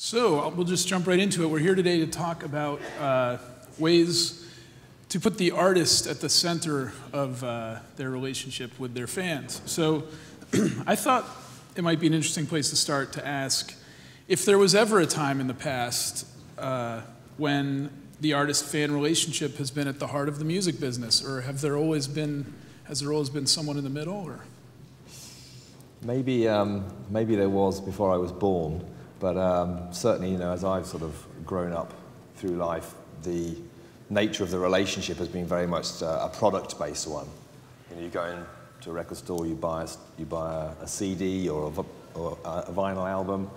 So we'll just jump right into it. We're here today to talk about ways to put the artist at the center of their relationship with their fans. So I thought it might be an interesting place to start to ask if there was ever a time in the past when the artist-fan relationship has been at the heart of the music business, or has there always been someone in the middle? Or maybe there was before I was born. But certainly, as I've sort of grown up through life, the nature of the relationship has been very much a product-based one. You go into a record store, you buy a CD or a vinyl album,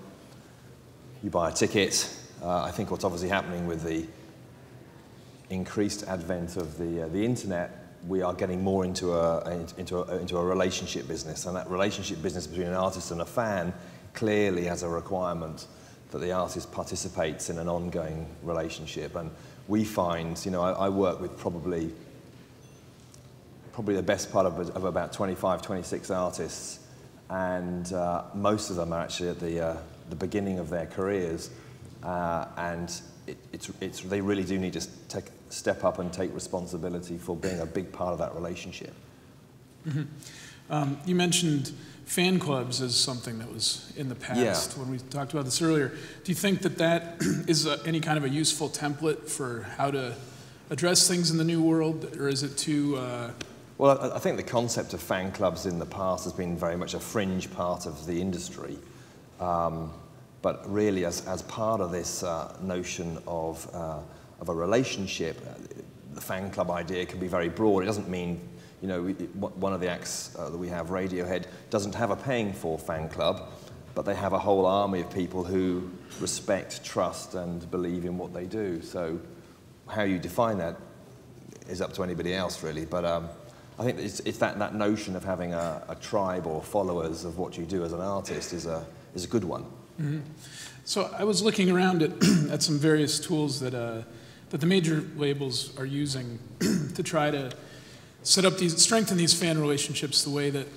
you buy a ticket. I think what's obviously happening with the increased advent of the internet, we are getting more into a relationship business, and that relationship business between an artist and a fan clearly has a requirement that the artist participates in an ongoing relationship. And we find, I work with probably the best part of about 25, 26 artists, and most of them are actually at the beginning of their careers, and they really do need to step up and take responsibility for being a big part of that relationship. Mm-hmm. You mentioned fan clubs as something that was in the past when we talked about this earlier. Do you think that is any kind of a useful template for how to address things in the new world, or is it too... Well, I think the concept of fan clubs in the past has been very much a fringe part of the industry. But really, as part of this notion of a relationship, the fan club idea can be very broad. It doesn't mean... one of the acts that we have, Radiohead, doesn't have a paying-for fan club, but they have a whole army of people who respect, trust, and believe in what they do. So how you define that is up to anybody else, really. But I think it's that notion of having a tribe or followers of what you do as an artist is a good one. Mm-hmm. So I was looking around at some various tools that the major labels are using to try to strengthen these fan relationships the way that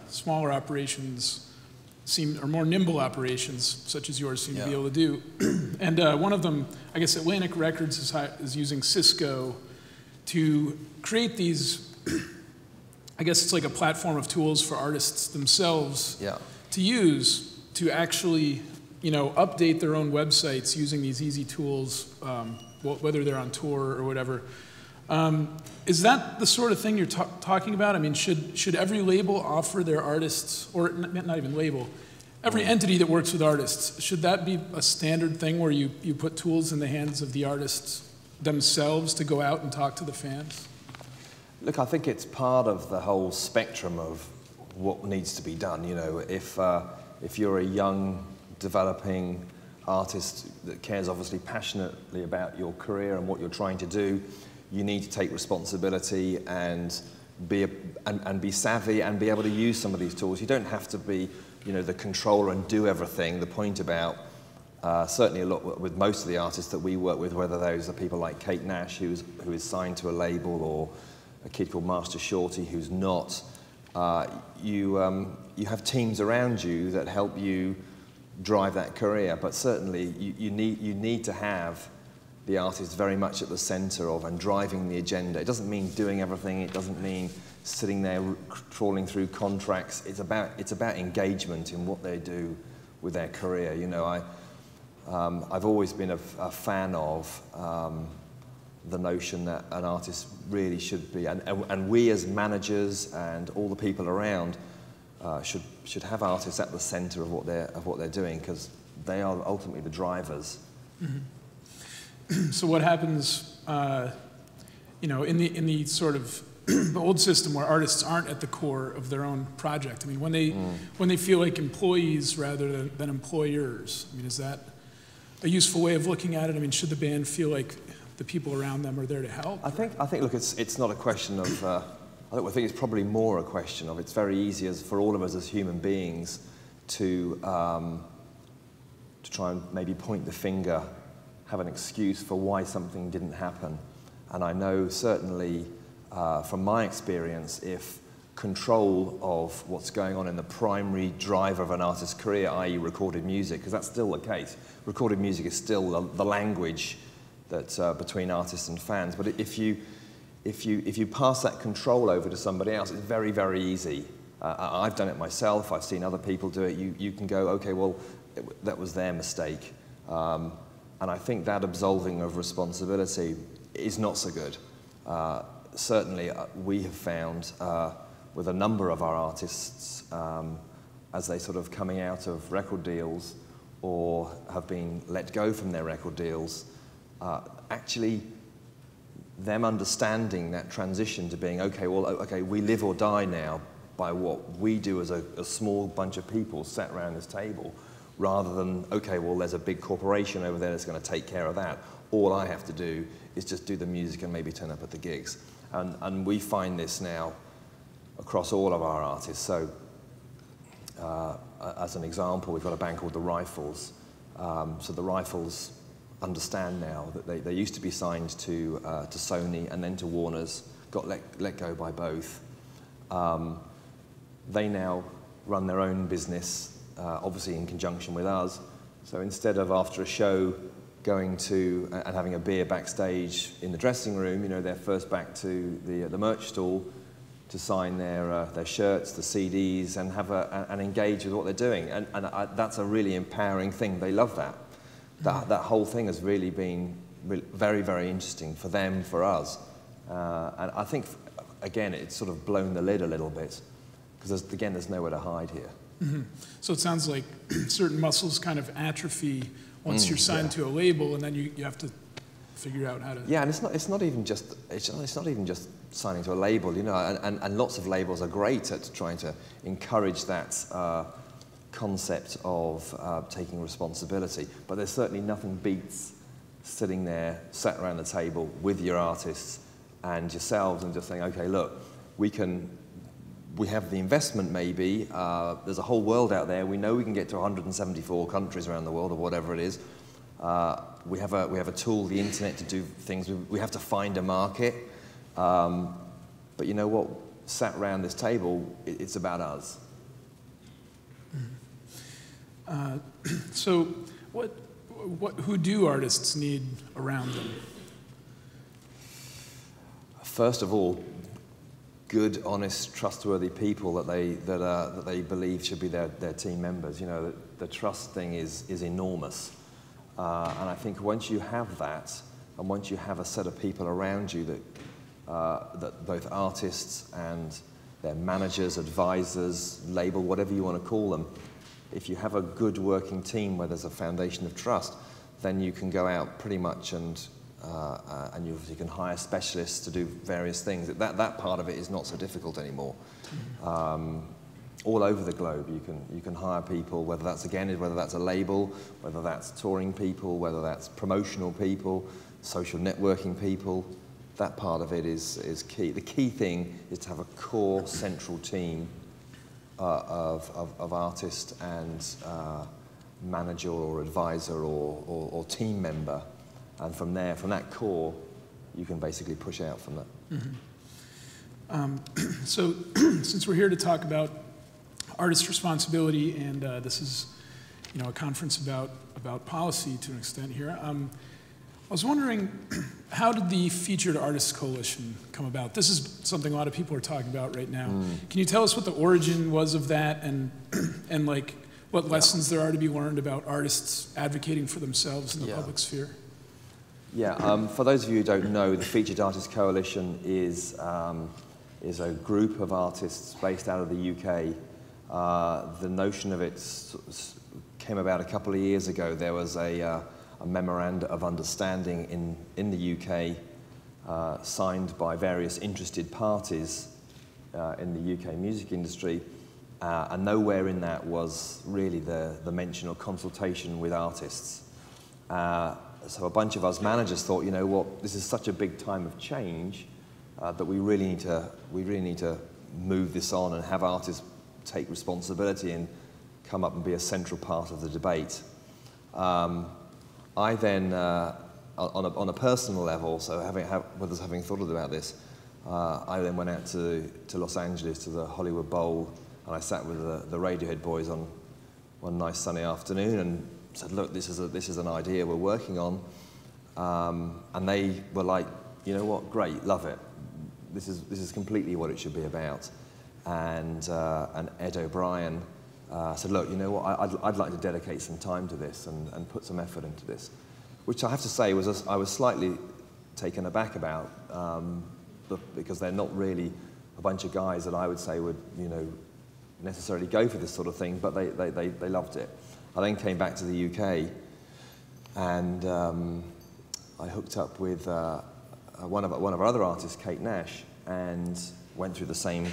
smaller operations or more nimble operations, such as yours, seem to be able to do. And one of them, I guess Atlantic Records is using Cisco to create these, I guess it's like a platform of tools for artists themselves to use to actually, update their own websites using these easy tools, whether they're on tour or whatever. Is that the sort of thing you're talking about? I mean, should every label offer their artists, or not even label, every entity that works with artists, should that be a standard thing where you put tools in the hands of the artists themselves to go out and talk to the fans? Look, I think it's part of the whole spectrum of what needs to be done. If you're a young, developing artist that cares obviously passionately about your career and what you're trying to do, you need to take responsibility and be savvy and be able to use some of these tools. You don't have to be, the controller and do everything. The point about certainly a lot with most of the artists that we work with, whether those are people like Kate Nash, who is signed to a label, or a kid called Master Shorty who's not. You have teams around you that help you drive that career, but certainly you need to have the artist very much at the center of and driving the agenda. It doesn't mean doing everything. It doesn't mean sitting there trawling through contracts. It's about engagement in what they do with their career. I've always been a fan of the notion that an artist really should be, and we as managers and all the people around should have artists at the center of what they're doing, because they are ultimately the drivers. Mm-hmm. So what happens, in the sort of the old system where artists aren't at the core of their own project? I mean, when they feel like employees rather than employers. I mean, is that a useful way of looking at it? I mean, should the band feel like the people around them are there to help? I think. Look, it's not a question of. I think it's probably more a question of. It's very easy for all of us as human beings to try and maybe point the finger, have an excuse for why something didn't happen. And I know certainly from my experience, if control of what's going on in the primary driver of an artist's career, i.e. recorded music, because that's still the case. Recorded music is still the language that between artists and fans. But if you pass that control over to somebody else, it's very, very easy. I've done it myself. I've seen other people do it. You can go, okay, well, that was their mistake. And I think that absolving of responsibility is not so good. Certainly, we have found with a number of our artists, as they sort of coming out of record deals or have been let go from their record deals, actually them understanding that transition to being, okay, well, okay, we live or die now by what we do as a small bunch of people sat around this table, rather than, okay, well, there's a big corporation over there that's going to take care of that. All I have to do is just do the music and maybe turn up at the gigs. And we find this now across all of our artists. So, as an example, we've got a band called the Rifles. So the Rifles understand now that they used to be signed to Sony and then to Warner's, got let go by both. They now run their own business, obviously in conjunction with us. So instead of after a show going to and having a beer backstage in the dressing room, you know, they're first back to the merch stall to sign their shirts, the CDs, and and engage with what they're doing. And that's a really empowering thing. They love that. That whole thing has really been very, very interesting for them, for us. And I think, again, it's sort of blown the lid a little bit, because, again, there's nowhere to hide here. Mm-hmm. So it sounds like certain muscles kind of atrophy once you're signed to a label, and then you have to figure out how to... Yeah, and it's not even just signing to a label, you know, and lots of labels are great at trying to encourage that concept of taking responsibility, but there's certainly nothing beats sitting there, sat around the table with your artists and yourselves and just saying, okay, look, we have the investment maybe, there's a whole world out there, we know we can get to 174 countries around the world or whatever it is, we have a tool, the internet, to do things, we have to find a market, but you know what, sat around this table, it's about us. So who do artists need around them? First of all, good, honest, trustworthy people that they believe should be their team members. You know, the trust thing is enormous, and I think once you have that, and once you have a set of people around you that both artists and their managers, advisors, label, whatever you want to call them, if you have a good working team where there's a foundation of trust, then you can go out pretty much and you can hire specialists to do various things. That part of it is not so difficult anymore. All over the globe, you can hire people, whether that's a label, whether that's touring people, whether that's promotional people, social networking people. That part of it is key. The key thing is to have a core central team of artist and manager or advisor or team member, and from there, from that core, you can basically push out from that. Mm-hmm. So, since we're here to talk about artist responsibility, and this is, you know, a conference about policy to an extent here, I was wondering, how did the Featured Artists Coalition come about? This is something a lot of people are talking about right now. Can you tell us what the origin was of that, and like what lessons there are to be learned about artists advocating for themselves in the public sphere? Yeah, for those of you who don't know, the Featured Artists Coalition is a group of artists based out of the UK. The notion of it came about a couple of years ago. There was a memoranda of understanding in the UK signed by various interested parties in the UK music industry, and nowhere in that was really the mention or consultation with artists. So a bunch of us managers thought, you know what, this is such a big time of change that we really need to move this on and have artists take responsibility and come up and be a central part of the debate. I then, on a personal level, so having thought about this, I then went out to Los Angeles to the Hollywood Bowl, and I sat with the Radiohead boys on one nice sunny afternoon and said, look, this is an idea we're working on. And they were like, you know what, great, love it. This is completely what it should be about. And Ed O'Brien said, look, you know what, I'd like to dedicate some time to this and put some effort into this, which I have to say I was slightly taken aback about, because they're not really a bunch of guys that I would say would, you know, necessarily go for this sort of thing, but they loved it. I then came back to the UK, and I hooked up with one of our other artists, Kate Nash, and went through the same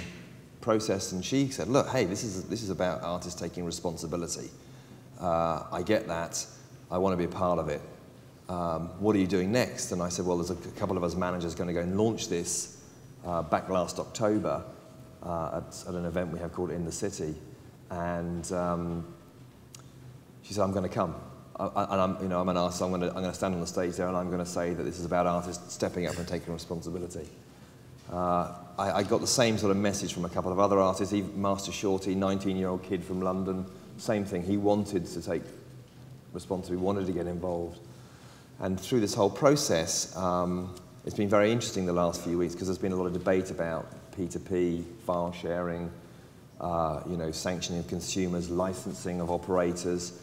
process. And she said, "Look, hey, this is about artists taking responsibility. I get that. I want to be a part of it. What are you doing next?" And I said, "Well, there's a couple of us managers going to go and launch this back last October at an event we have called In the City." And she said, "I'm going to come. I'm an artist. I'm going to stand on the stage there, and I'm going to say that this is about artists stepping up and taking responsibility." I got the same sort of message from a couple of other artists. Even Master Shorty, 19-year-old kid from London, same thing. He wanted to take responsibility, wanted to get involved. And through this whole process, it's been very interesting the last few weeks because there's been a lot of debate about P2P, file sharing, sanctioning of consumers, licensing of operators.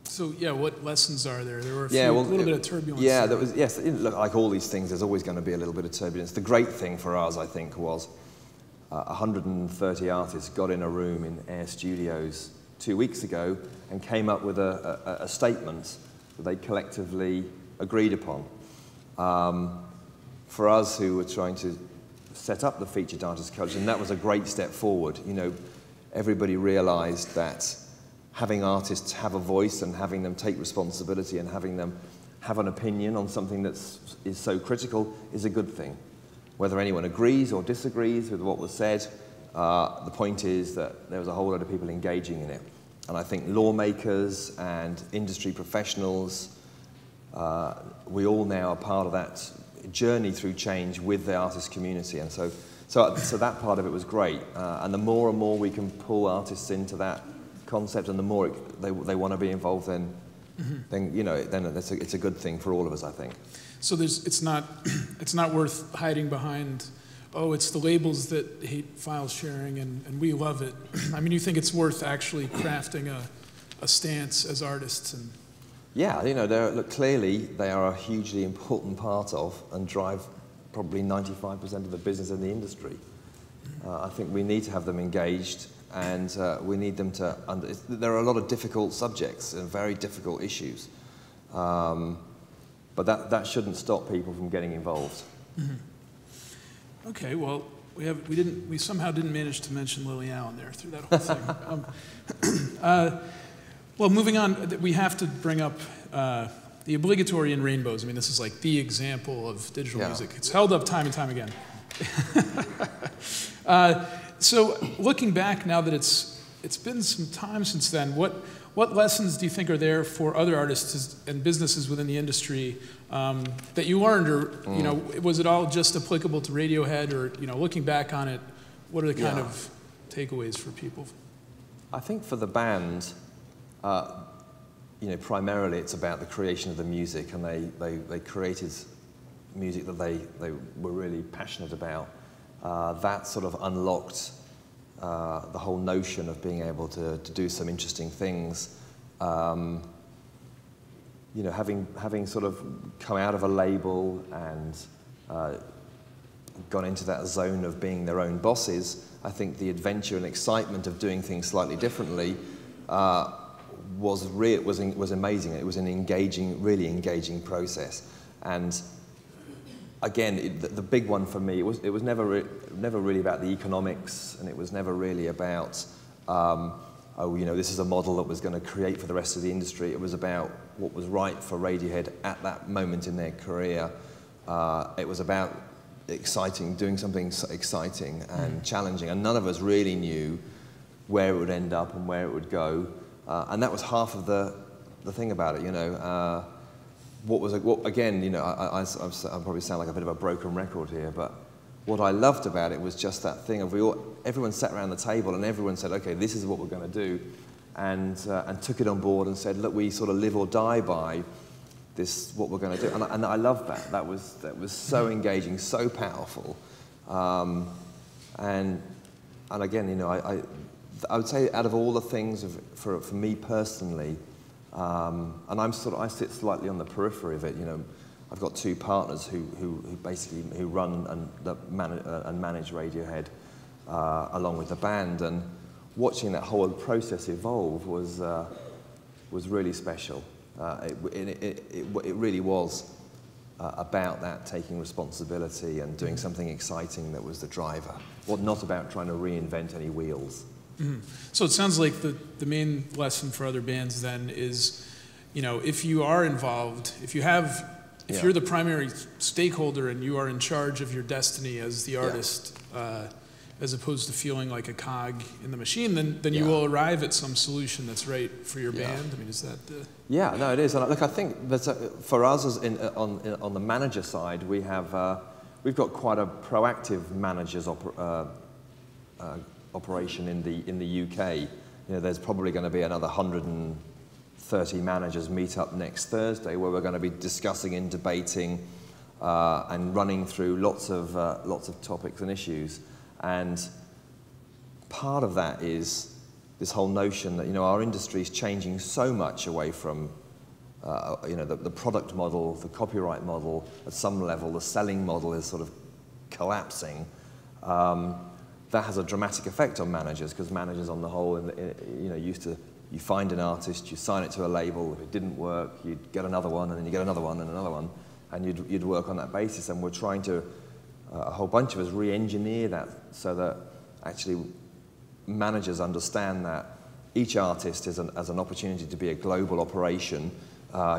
So yeah, what lessons are there? There were a little bit of turbulence. Yeah, there was. Yes, look, like all these things, there's always going to be a little bit of turbulence. The great thing for us, I think, was 130 artists got in a room in Air Studios 2 weeks ago and came up with a statement that they collectively agreed upon. For us who were trying to set up the featured artist culture, and that was a great step forward. You know, everybody realized that having artists have a voice and having them take responsibility and having them have an opinion on something that is so critical is a good thing. Whether anyone agrees or disagrees with what was said, the point is that there was a whole lot of people engaging in it. And I think lawmakers and industry professionals, we all now are part of that journey through change with the artist community. And so that part of it was great. And the more and more we can pull artists into that concept, and the more they want to be involved, then it's a good thing for all of us, I think. So it's not worth hiding behind, oh, it's the labels that hate file sharing and we love it. I mean, you think it's worth actually crafting a stance as artists? And yeah, look, clearly they are a hugely important part of and drive probably 95% of the business in the industry. I think we need to have them engaged. And we need them to there are a lot of difficult subjects and very difficult issues. But that shouldn't stop people from getting involved. Mm-hmm. Okay, well, we somehow didn't manage to mention Lily Allen there through that whole thing. Well, moving on, we have to bring up the obligatory in Rainbows. I mean, this is like the example of digital music. It's held up time and time again. So looking back now that it's been some time since then, what lessons do you think are there for other artists and businesses within the industry that you learned, or was it all just applicable to Radiohead, or looking back on it, what are the kind of takeaways for people? I think for the band, primarily it's about the creation of the music, and they created music that they were really passionate about. That sort of unlocked the whole notion of being able to do some interesting things. Having sort of come out of a label and gone into that zone of being their own bosses, I think the adventure and excitement of doing things slightly differently was amazing. It was an really engaging process. And again, the big one for me, it was never really about the economics, and it was never really about, this is a model that was going to create for the rest of the industry. It was about what was right for Radiohead at that moment in their career. It was about doing something exciting and challenging, and none of us really knew where it would end up and where it would go. And that was half of the thing about it, again, you know, I probably sound like a bit of a broken record here, but what I loved about it was just that thing of everyone sat around the table and everyone said, okay, this is what we're going to do, and took it on board and said, look, we sort of live or die by this, what we're going to do, and I loved that. That was so engaging, so powerful, and again, you know, I would say out of all the things for me personally, and I sit slightly on the periphery of it. You know, I've got two partners who run and manage Radiohead along with the band, and watching that whole process evolve was really special. It really was about that, taking responsibility and doing something exciting that was the driver. Well, not about trying to reinvent any wheels. Mm-hmm. So it sounds like the main lesson for other bands then is, you know, if you are involved, if you're the primary stakeholder and you are in charge of your destiny as the artist, as opposed to feeling like a cog in the machine, then you will arrive at some solution that's right for your band. I mean, is that the... Yeah, no, it is. And look, I think that for us on the manager side, we've got quite a proactive managers operation in the UK. You know, there's probably going to be another 130 managers meet up next Thursday, where we're going to be discussing and debating and running through lots of topics and issues. And part of that is this whole notion that, you know, our industry is changing so much away from you know, the product model, the copyright model. At some level, the selling model is sort of collapsing. That has a dramatic effect on managers, because managers on the whole, you know, you find an artist, you sign it to a label. If it didn't work, you'd get another one, and then you get another one and another one, and you'd work on that basis. And we're trying to, a whole bunch of us, re-engineer that so that actually managers understand that each artist as an opportunity to be a global operation,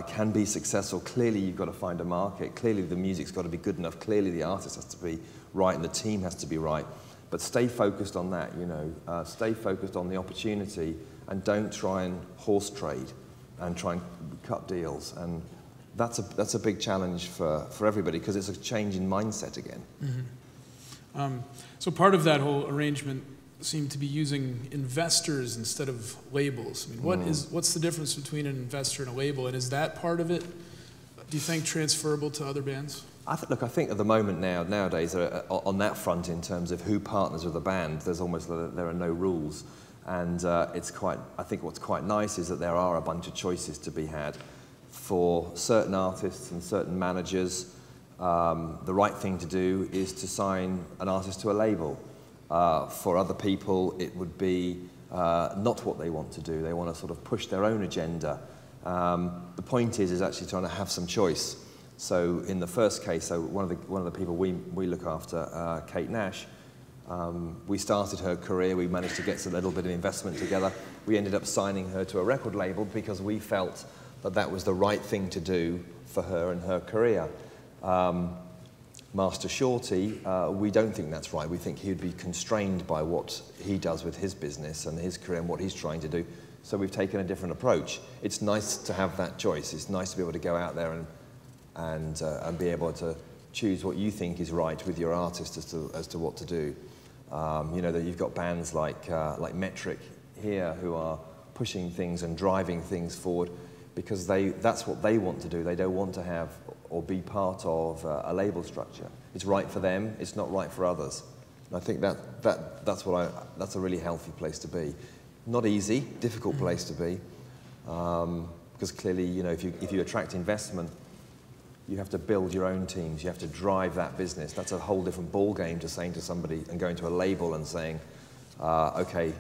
can be successful. Clearly, you've got to find a market. Clearly, the music's got to be good enough. Clearly, the artist has to be right, and the team has to be right. But stay focused on that, you know. Stay focused on the opportunity, and don't try and horse trade and try and cut deals. And that's a big challenge for everybody, because it's a change in mindset again. Mm-hmm. So part of that whole arrangement seemed to be using investors instead of labels. I mean, what's the difference between an investor and a label, and is that part of it, do you think, transferable to other bands? I think at the moment nowadays, on that front, in terms of who partners with a band, there are no rules, and I think what's quite nice is that there are a bunch of choices to be had for certain artists and certain managers. The right thing to do is to sign an artist to a label. For other people, it would be not what they want to do. They want to sort of push their own agenda. The point is actually trying to have some choice. So in the first case, one of the people we look after, Kate Nash, we started her career. We managed to get a little bit of investment together. We ended up signing her to a record label because we felt that was the right thing to do for her and her career. Master Shorty, we don't think that's right. We think he would be constrained by what he does with his business and his career and what he's trying to do. So we've taken a different approach. It's nice to have that choice. It's nice to be able to go out there and be able to choose what you think is right with your artist as to what to do. You know, that you've got bands like Metric here who are pushing things and driving things forward because that's what they want to do. They don't want to have or be part of a label structure. It's right for them. It's not right for others. And I think that's a really healthy place to be. Not easy, difficult place to be, because clearly, you know, if you attract investment, you have to build your own teams. You have to drive that business. That's a whole different ball game to saying to somebody and going to a label and saying, okay,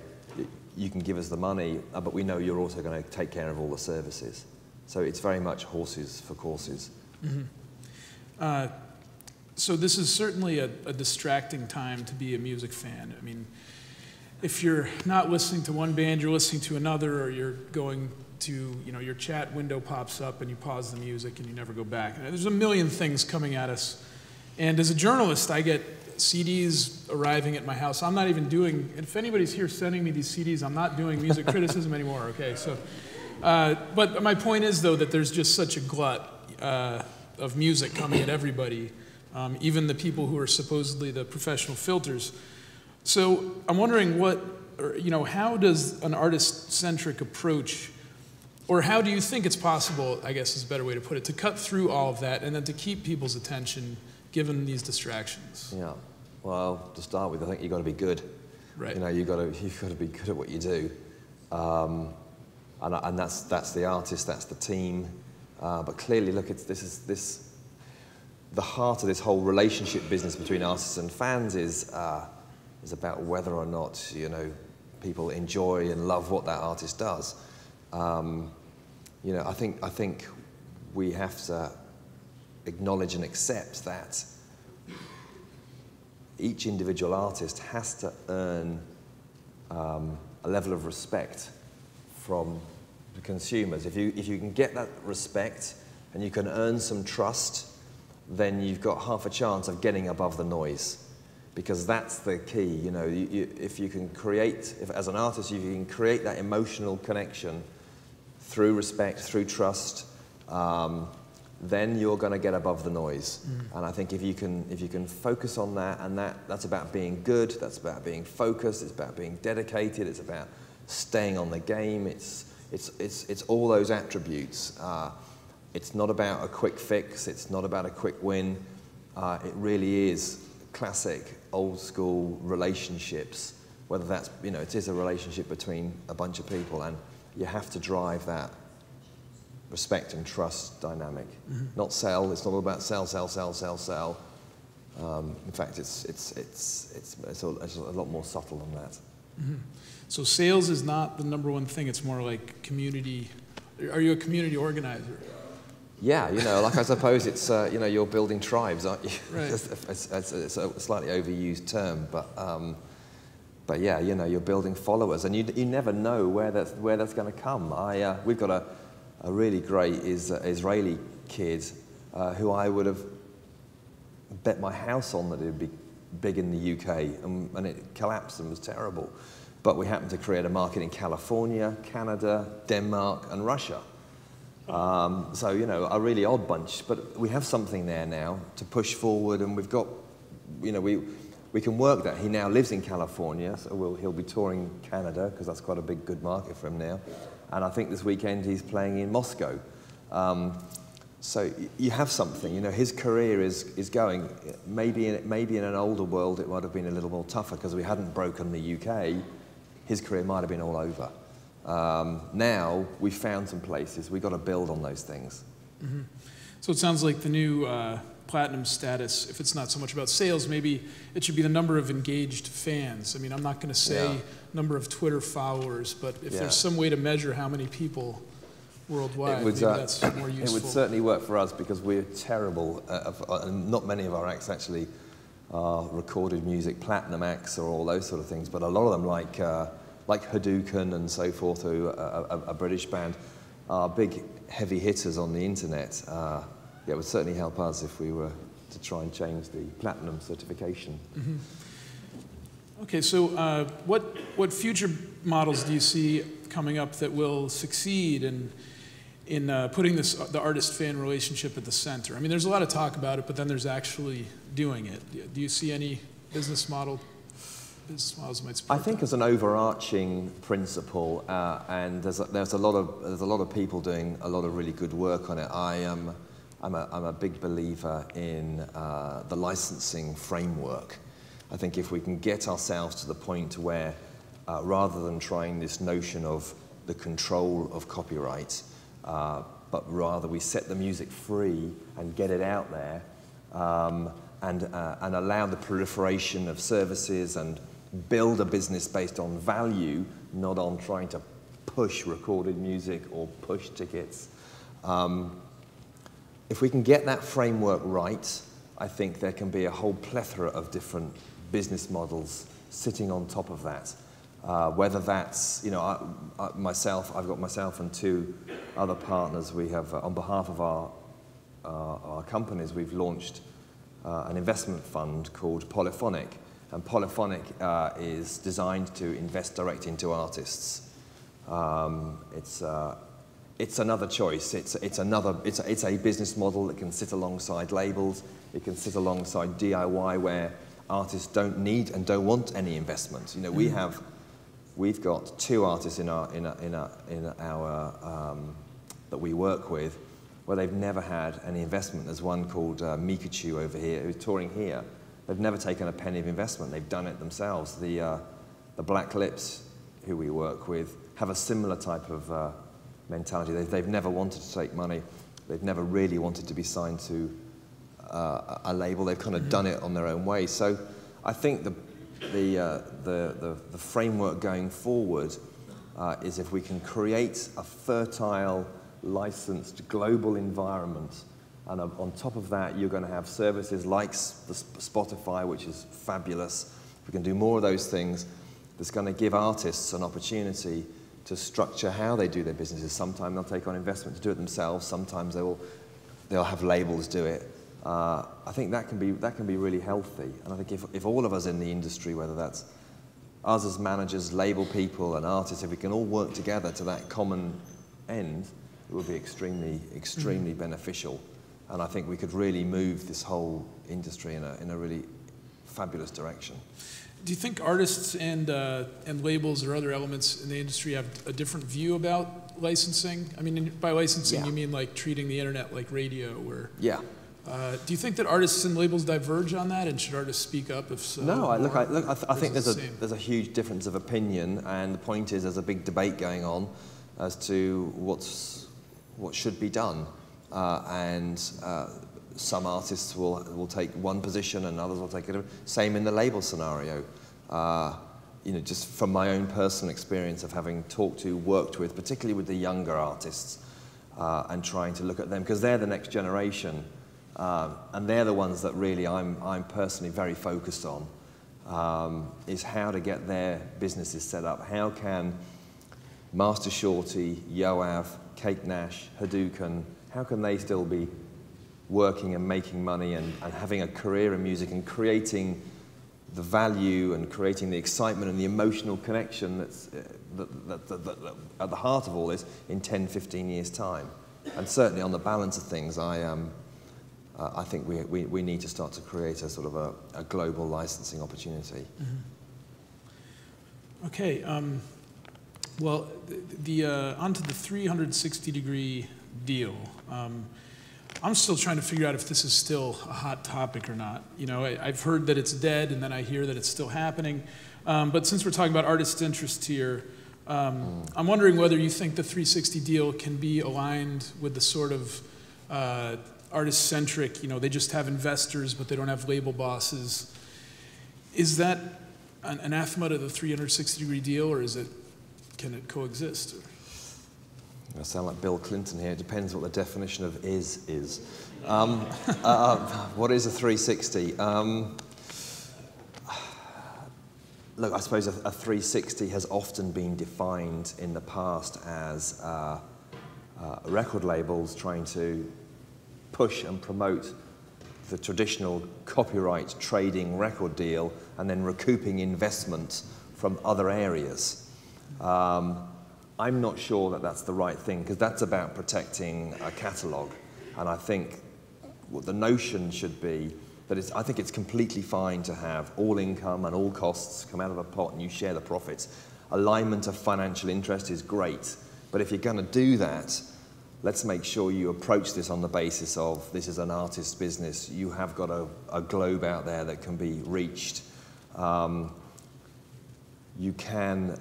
you can give us the money, but we know you're also going to take care of all the services. So it's very much horses for courses. Mm-hmm. So this is certainly a distracting time to be a music fan. I mean, if you're not listening to one band, you're listening to another, or you're going to, you know, your chat window pops up and you pause the music and you never go back. And there's a million things coming at us. And as a journalist, I get CDs arriving at my house. I'm not even doing, if anybody's here sending me these CDs, I'm not doing music criticism anymore, okay? So, but my point is, though, that there's just such a glut. of music coming at everybody, even the people who are supposedly the professional filters. So I'm wondering how does an artist-centric approach, or how do you think it's possible, I guess is a better way to put it, to cut through all of that and then to keep people's attention given these distractions? Yeah. Well, to start with, I think you've got to be good. Right. You've got to be good at what you do, and that's the artist, that's the team. But clearly, look, the heart of this whole relationship business between artists and fans is about whether or not people enjoy and love what that artist does. I think we have to acknowledge and accept that each individual artist has to earn a level of respect from the consumers. If you can get that respect and you can earn some trust, then you've got half a chance of getting above the noise, because that's the key. If you can create, as an artist, if you can create that emotional connection through respect, through trust, then you're going to get above the noise. And I think if you can focus on that, and that's about being good, that's about being focused, it's about being dedicated, it's about staying on the game, it's all those attributes. It's not about a quick fix, it's not about a quick win. It really is classic old school relationships, whether that's, it is a relationship between a bunch of people, and you have to drive that respect and trust dynamic. Not sell. It's not all about sell. In fact, it's a lot more subtle than that. So sales is not the number one thing. It's more like community. Are you a community organizer? Yeah, like I suppose it's you're building tribes, aren't you? Right. It's a slightly overused term, but yeah, you're building followers, and you never know where that's going to come. We've got a really great Israeli kid who I would have bet my house on that it would be big in the UK, and it collapsed and was terrible. But we happened to create a market in California, Canada, Denmark, and Russia. So, a really odd bunch, but we have something there now to push forward, and we've got, we can work that. He now lives in California, so he'll be touring Canada, because that's quite a big, good market for him now. And I think this weekend he's playing in Moscow. So you have something, his career is going. Maybe in an older world it might have been a little more tougher because we hadn't broken the UK. His career might have been all over. Now we've found some places, we've got to build on those things. So it sounds like the new platinum status, if it's not so much about sales, maybe it should be the number of engaged fans. I mean, I'm not going to say number of Twitter followers, but if there's some way to measure how many people worldwide, maybe that's more useful. It would certainly work for us, because we're terrible, and not many of our acts actually are recorded music platinum acts or all those sort of things, but a lot of them, like Hadouken and so forth, who a British band, are big heavy hitters on the internet. It would certainly help us if we were to try and change the platinum certification. Okay, so what future models do you see coming up that will succeed in putting the artist-fan relationship at the center? I mean, there's a lot of talk about it, but then there's actually doing it. Do you see any business models might support I think that? as an overarching principle, and there's a lot of people doing a lot of really good work on it. I'm a big believer in the licensing framework. I think if we can get ourselves to the point where, rather than trying this notion of the control of copyright, but rather we set the music free and get it out there, and allow the proliferation of services and build a business based on value, not on trying to push recorded music or push tickets. If we can get that framework right, I think there can be a whole plethora of different business models sitting on top of that. Whether that's, I've got myself and two other partners. We have, on behalf of our companies, we've launched an investment fund called Polyphonic. And Polyphonic is designed to invest direct into artists. it's another choice. It's a business model that can sit alongside labels. It can sit alongside DIY, where artists don't need and don't want any investment. You know, we've got 2 artists in our that we work with, where they've never had any investment. There's one called Mikachu over here, who's touring here. They've never taken a penny of investment. They've done it themselves. The Black Lips, who we work with, have a similar type of mentality. They've never wanted to take money. They've never really wanted to be signed to a label. They've kind of done it on their own way. So I think the framework going forward is if we can create a fertile, licensed global environment, and on top of that you're going to have services like the Spotify, which is fabulous. If we can do more of those things, that's going to give artists an opportunity to structure how they do their businesses. Sometimes they'll take on investment to do it themselves. Sometimes they'll have labels do it. I think that can be really healthy. And I think if all of us in the industry, whether that's us as managers, label people, and artists, if we can all work together to that common end, it would be extremely beneficial. And I think we could really move this whole industry in a really fabulous direction. Do you think artists and labels or other elements in the industry have a different view about licensing? I mean, by licensing, you mean like treating the internet like radio, or? Yeah. Do you think that artists and labels diverge on that, and should artists speak up if so? No, I think there's a huge difference of opinion, and the point is there's a big debate going on as to what should be done, and some artists will take one position and others will take a different. Same in the label scenario. You know, just from my own personal experience of having worked with, particularly with the younger artists, and trying to look at them, because they're the next generation, and they're the ones that really I'm personally very focused on, is how to get their businesses set up. How can Master Shorty, Yoav, Kate Nash, Hadouken, how can they still be working and making money and having a career in music and creating the value and creating the excitement and the emotional connection that's at the heart of all this in 10, 15 years' time? And certainly on the balance of things, I think we need to start to create a sort of a global licensing opportunity. Mm-hmm. Okay, well, onto the 360-degree deal. I'm still trying to figure out if this is still a hot topic or not. You know, I've heard that it's dead, and then I hear that it's still happening. But since we're talking about artist interests here, I'm wondering whether you think the 360 deal can be aligned with the sort of artist-centric, you know, they just have investors, but they don't have label bosses. Is that an anathema to the 360-degree deal, or can it coexist? I sound like Bill Clinton here. It depends what the definition of is. What is a 360? Look, I suppose a 360 has often been defined in the past as record labels trying to push and promote the traditional copyright trading record deal and then recouping investment from other areas. I'm not sure that that's the right thing, because that's about protecting a catalogue. And I think what the notion should be that I think it's completely fine to have all income and all costs come out of a pot and you share the profits. Alignment of financial interest is great, but if you're going to do that, let's make sure you approach this on the basis of this is an artist's business. You have got a globe out there that can be reached. You can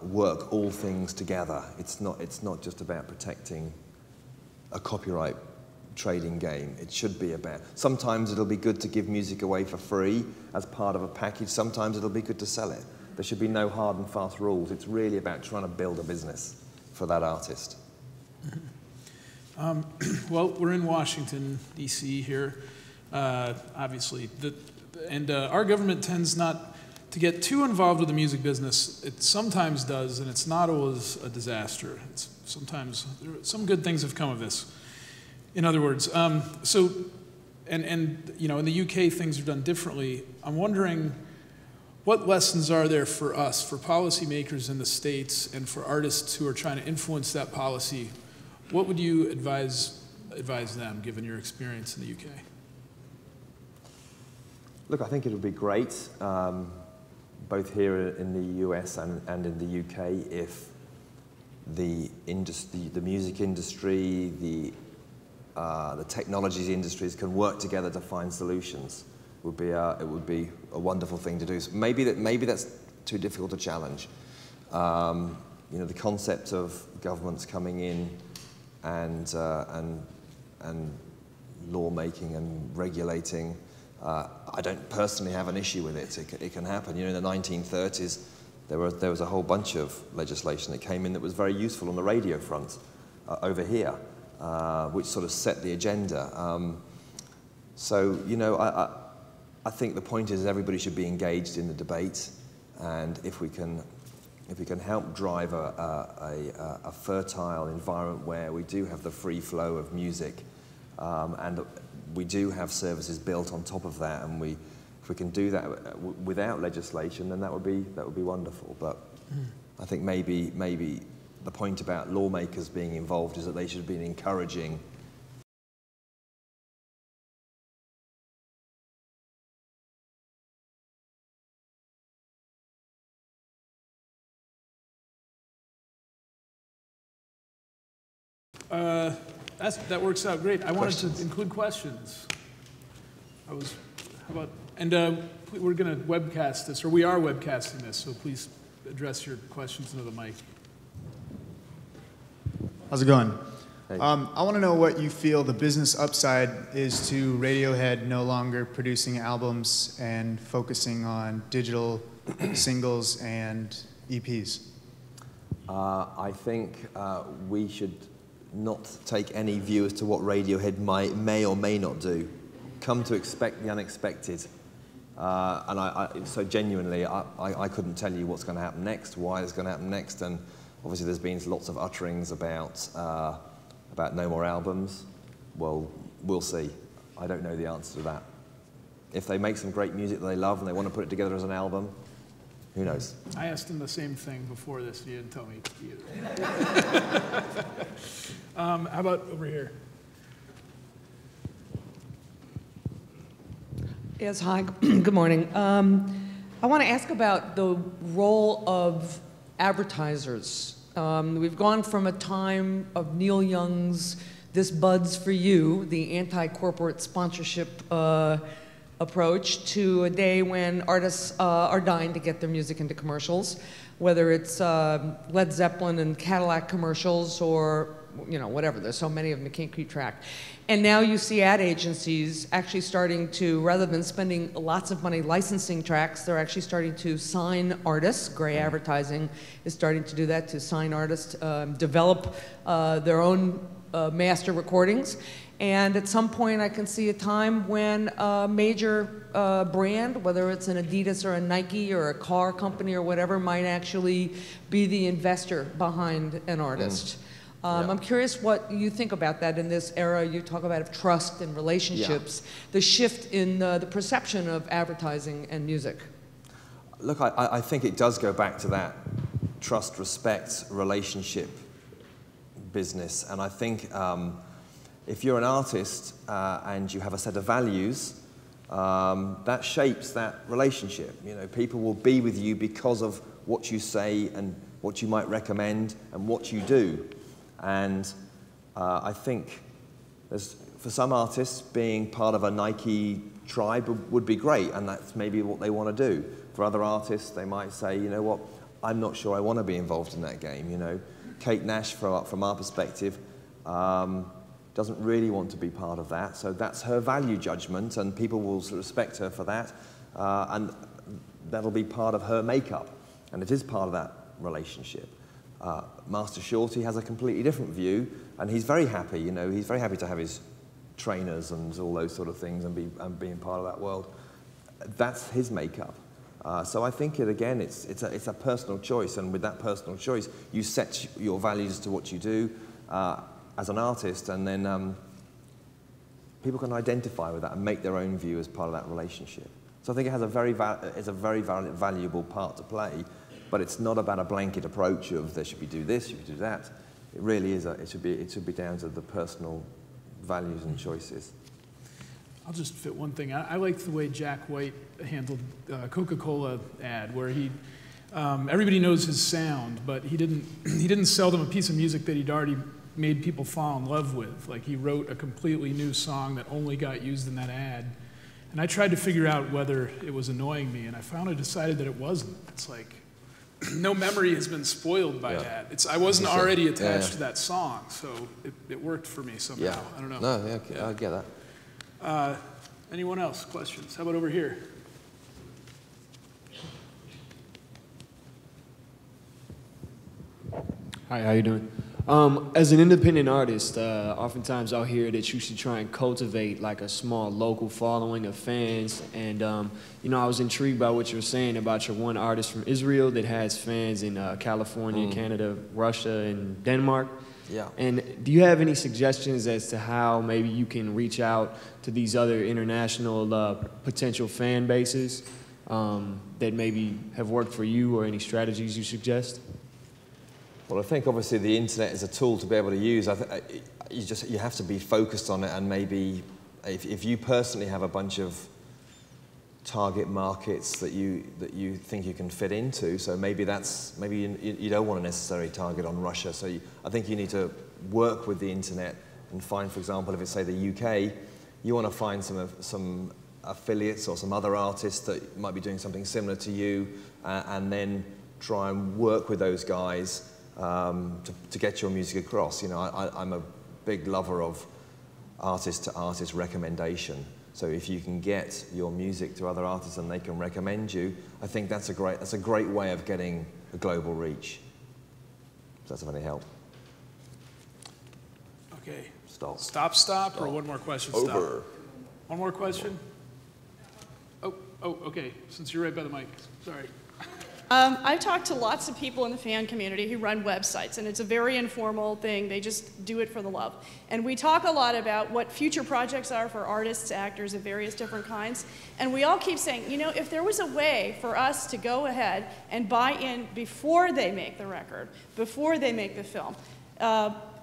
work all things together. It's not just about protecting a copyright trading game. It should be about, sometimes it'll be good to give music away for free as part of a package. Sometimes it'll be good to sell it. There should be no hard and fast rules. It's really about trying to build a business for that artist. Well, we're in Washington, D.C. here, obviously. And our government tends not to get too involved with the music business. It sometimes does, and it's not always a disaster. Sometimes some good things have come of this. In other words, and you know, in the UK things are done differently. I'm wondering what lessons are there for us, for policymakers in the States, and for artists who are trying to influence that policy What would you advise them, given your experience in the UK? Look, I think it would be great, both here in the US and in the UK, if the music industry, the technologies industries can work together to find solutions. It would be a wonderful thing to do. So maybe that's too difficult to challenge. You know, the concept of governments coming in and lawmaking and regulating. I don't personally have an issue with it. It can happen. You know, in the 1930s, there was a whole bunch of legislation that came in that was very useful on the radio front over here, which sort of set the agenda. So, you know, I think the point is everybody should be engaged in the debate, and if we can help drive a fertile environment where we do have the free flow of music, and we do have services built on top of that, and if we can do that without legislation, then that would be wonderful. But I think maybe the point about lawmakers being involved is that they should be encouraging that works out great. I wanted to include questions. How about, and we're going to webcast this, or we are webcasting this, so please address your questions into the mic. How's it going? Hey. I want to know what you feel the business upside is to Radiohead no longer producing albums and focusing on digital singles and EPs. I think we should not take any view as to what Radiohead may or may not do. Come to expect the unexpected. So genuinely, I couldn't tell you what's going to happen next, why it's going to happen next, and obviously there's been lots of utterings about no more albums. Well, we'll see. I don't know the answer to that. If they make some great music that they love and they want to put it together as an album, who knows? I asked him the same thing before this, and he didn't tell me either. How about over here? Yes, hi, good morning. I want to ask about the role of advertisers. We've gone from a time of Neil Young's This Bud's For You, the anti-corporate sponsorship approach, to a day when artists are dying to get their music into commercials, whether it's Led Zeppelin and Cadillac commercials or, you know, whatever. There's so many of them, you can't keep track. And now you see ad agencies actually starting to, rather than spending lots of money licensing tracks, they're actually starting to sign artists. Gray Advertising is starting to do that, to sign artists, develop their own master recordings. And at some point, I can see a time when a major brand, whether it's an Adidas or a Nike or a car company or whatever, might actually be the investor behind an artist. Yeah. I'm curious what you think about that in this era. You talk about trust and relationships, the shift in the perception of advertising and music. Look, I think it does go back to that trust, respect, relationship business. And I think if you're an artist and you have a set of values, that shapes that relationship. You know, people will be with you because of what you say and what you might recommend and what you do. And I think for some artists, being part of a Nike tribe would be great, and that's maybe what they want to do. For other artists, they might say, you know what, I'm not sure I want to be involved in that game. You know, Kate Nash, from our perspective, doesn't really want to be part of that, so that's her value judgment, and people will respect her for that, and that'll be part of her makeup, and it is part of that relationship. Master Shorty has a completely different view, and he's very happy. You know, he's very happy to have his trainers and all those sort of things, and being part of that world. That's his makeup. So I think it's a personal choice, and with that personal choice, you set your values to what you do as an artist, and then people can identify with that and make their own view as part of that relationship. So I think it has a very valuable part to play. But it's not about a blanket approach of there should be do this, should we do that. it really is. It should be down to the personal values and choices. I'll just fit one thing. I liked the way Jack White handled Coca-Cola ad, where everybody knows his sound, but he didn't sell them a piece of music that he'd already made people fall in love with. Like, he wrote a completely new song that only got used in that ad. And I tried to figure out whether it was annoying me, and I finally decided that it wasn't. It's like, no memory has been spoiled by that. I wasn't already attached to that song, so it worked for me somehow. Yeah. I don't know. No, I get that. Anyone else? Questions? How about over here? Hi, how you doing? As an independent artist, oftentimes I'll hear that you should try and cultivate like a small local following of fans. And, you know, I was intrigued by what you were saying about your one artist from Israel that has fans in California, Canada, Russia, and Denmark. Yeah. And do you have any suggestions as to how maybe you can reach out to these other international potential fan bases that maybe have worked for you, or any strategies you suggest? Well, I think obviously the internet is a tool to be able to use. You have to be focused on it, and maybe if you personally have a bunch of target markets that you think you can fit into, so maybe you don't want to necessarily target on Russia. So I think you need to work with the internet and find, for example, if it's say the UK, you want to find some affiliates or some other artists that might be doing something similar to you, and then try and work with those guys. To get your music across. You know, I'm a big lover of artist-to-artist recommendation. So if you can get your music to other artists and they can recommend you, I think that's a great way of getting a global reach. Does that have any help? Okay. Stop, or one more question? Over. Stop. One more question? Oh, okay. Since you're right by the mic. Sorry. I've talked to lots of people in the fan community who run websites, and it's a very informal thing. They just do it for the love. And we talk a lot about what future projects are for artists, actors of various different kinds. And we all keep saying, you know, if there was a way for us to go ahead and buy in before they make the record, before they make the film,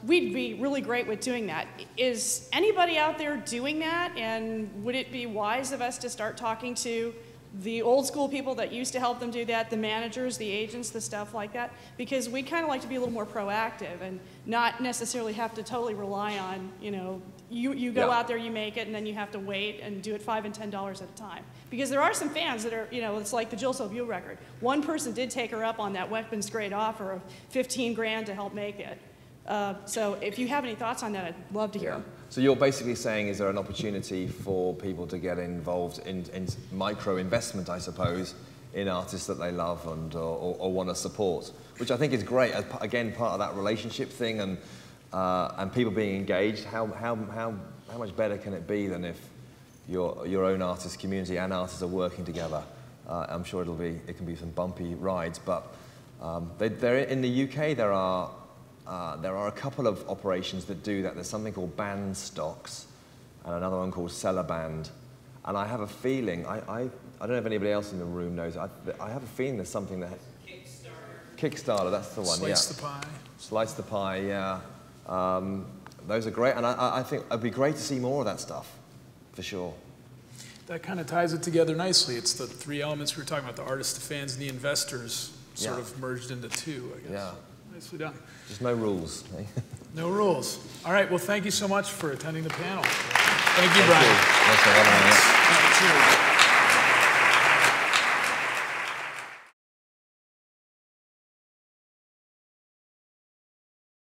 we'd be really great with doing that. Is anybody out there doing that? And would it be wise of us to start talking to the old school people that used to help them do that, the managers, the agents, the stuff like that? Because we kind of like to be a little more proactive and not necessarily have to totally rely on, you know, you go out there, you make it, and then you have to wait and do it $5 and $10 at a time. Because there are some fans that are, you know, it's like the Jill Sobule record. One person did take her up on that weapons grade offer of 15 grand to help make it. So if you have any thoughts on that, I'd love to hear them. So you're basically saying, is there an opportunity for people to get involved in micro investment, I suppose, in artists that they love and or want to support, which I think is great. Again, part of that relationship thing and people being engaged. How much better can it be than if your own artist community and artists are working together? I'm sure it can be some bumpy rides, but in the UK there are a couple of operations that do that. There's something called Band Stocks and another one called Cellar Band. And I have a feeling, I don't know if anybody else in the room knows, I have a feeling there's something that... Kickstarter, that's the one, Slice the Pie. Slice the Pie, yeah. Those are great, and I think it'd be great to see more of that stuff, for sure. That kind of ties it together nicely. It's the three elements we were talking about, the artists, the fans, and the investors sort of merged into two, I guess. Yeah. Nicely done. Just no rules. No rules. All right, well, thank you so much for attending the panel. Thank you, Brian. Thank you. Cheers.